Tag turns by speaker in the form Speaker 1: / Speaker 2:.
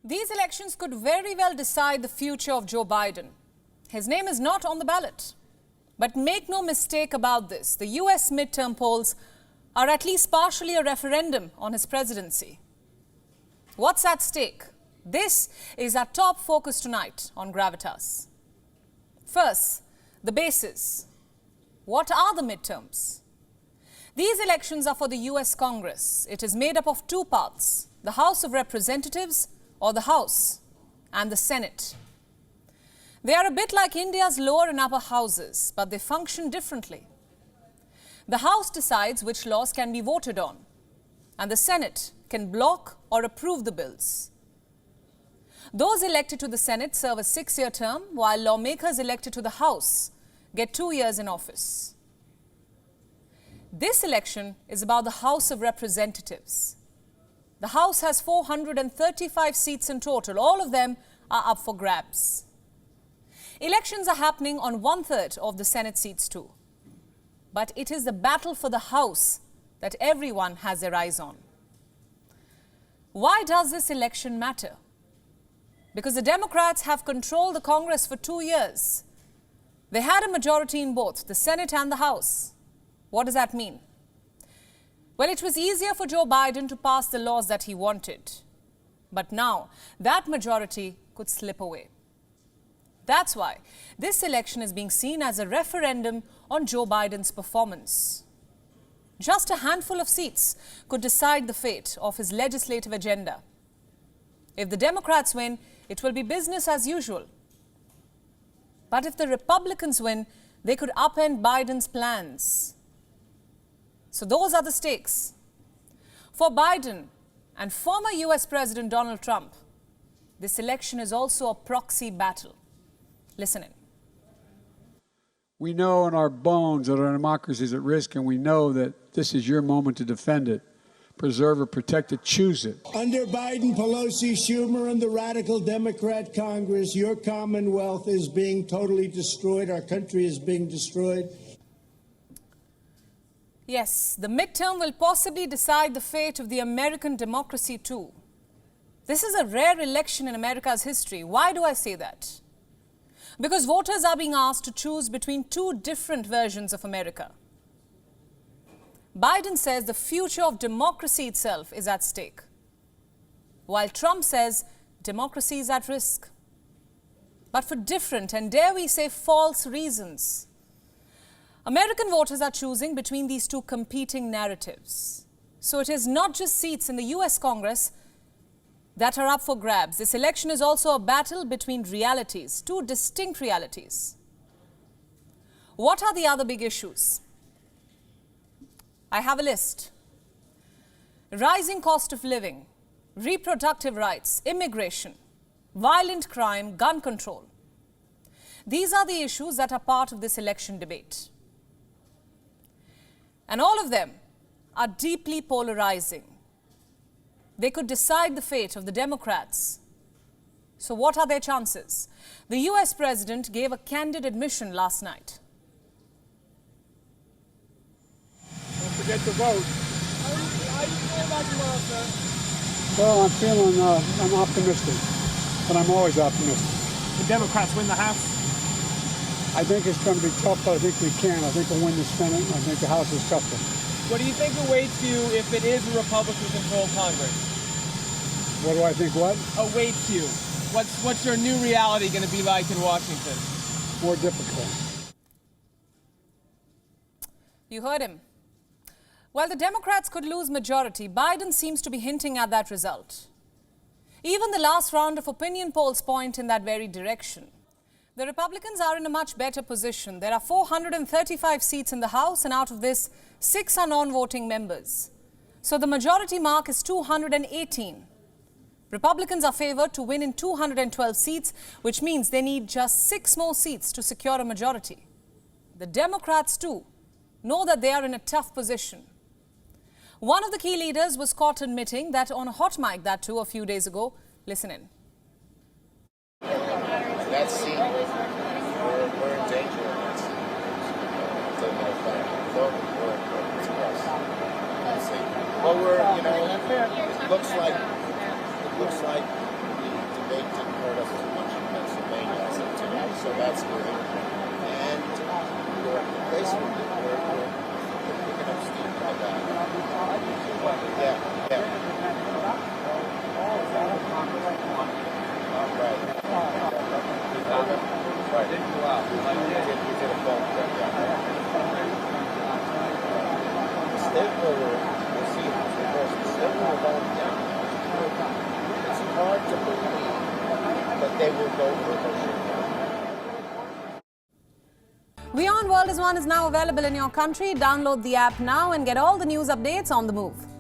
Speaker 1: These elections could very well decide the future of Joe Biden. His name is not on the ballot. But make no mistake about this, the US midterm polls are at least partially a referendum on his presidency. What's at stake? This is our top focus tonight on Gravitas. First, the basis. What are the midterms? These elections are for the US Congress. It is made up of two parts, the House of Representatives or the House and the Senate. They are a bit like India's lower and upper houses, but they function differently. The House decides which laws can be voted on, and the Senate can block or approve the bills. Those elected to the Senate serve a 6-year term, while lawmakers elected to the House get 2 years in office. This election is about the House of Representatives. The House has 435 seats in total. All of them are up for grabs. Elections are happening on 1/3 of the Senate seats too. But it is the battle for the House that everyone has their eyes on. Why does this election matter? Because the Democrats have controlled the Congress for 2 years. They had a majority in both the Senate and the House. What does that mean? Well, it was easier for Joe Biden to pass the laws that he wanted. But now, that majority could slip away. That's why this election is being seen as a referendum on Joe Biden's performance. Just a handful of seats could decide the fate of his legislative agenda. If the Democrats win, it will be business as usual. But if the Republicans win, they could upend Biden's plans. So those are the stakes. For Biden and former US President Donald Trump, this election is also a proxy battle. Listen in.
Speaker 2: We know in our bones that our democracy is at risk, and we know that this is your moment to defend it, preserve it, protect it, choose it.
Speaker 3: Under Biden, Pelosi, Schumer, and the radical Democrat Congress, your Commonwealth is being totally destroyed. Our country is being destroyed.
Speaker 1: Yes, the midterm will possibly decide the fate of the American democracy too. This is a rare election in America's history. Why do I say that? Because voters are being asked to choose between two different versions of America. Biden says the future of democracy itself is at stake, while Trump says democracy is at risk. But for different and, dare we say, false reasons. American voters are choosing between these two competing narratives. So it is not just seats in the US Congress that are up for grabs. This election is also a battle between realities, two distinct realities. What are the other big issues? I have a list. Rising cost of living, reproductive rights, immigration, violent crime, gun control. These are the issues that are part of this election debate. And all of them are deeply polarizing. They could decide the fate of the Democrats. So what are their chances? The US president gave a candid admission last night.
Speaker 4: Don't forget to vote. How do you feel about tomorrow, sir?
Speaker 2: Well, I'm optimistic, but I'm always optimistic.
Speaker 4: The Democrats win the House?
Speaker 2: I think it's going to be tough, but I think we can. I think we'll win the Senate, and I think the House is tougher.
Speaker 4: What do you think awaits you if it is a Republican-controlled Congress?
Speaker 2: What do I think what?
Speaker 4: Awaits you. What's your new reality going to be like in Washington?
Speaker 2: More difficult.
Speaker 1: You heard him. While the Democrats could lose majority, Biden seems to be hinting at that result. Even the last round of opinion polls point in that very direction. The Republicans are in a much better position. There are 435 seats in the House, and out of this, 6 are non-voting members. So the majority mark is 218. Republicans are favored to win in 212 seats, which means they need just 6 more seats to secure a majority. The Democrats, too, know that they are in a tough position. One of the key leaders was caught admitting that on a hot mic, that too, a few days ago. Listen in.
Speaker 5: That seat, we're in danger of that seat. Well, it looks like hurt us too much in Pennsylvania as of today, so that's good. And your replacement, we're picking up steam on that. Yeah. Right. You did a phone call, yeah. The state will, we'll see how it goes. The state will vote down. It's hard to believe, but they will go for it.
Speaker 1: WION World is now available in your country. Download the app now and get all the news updates on the move.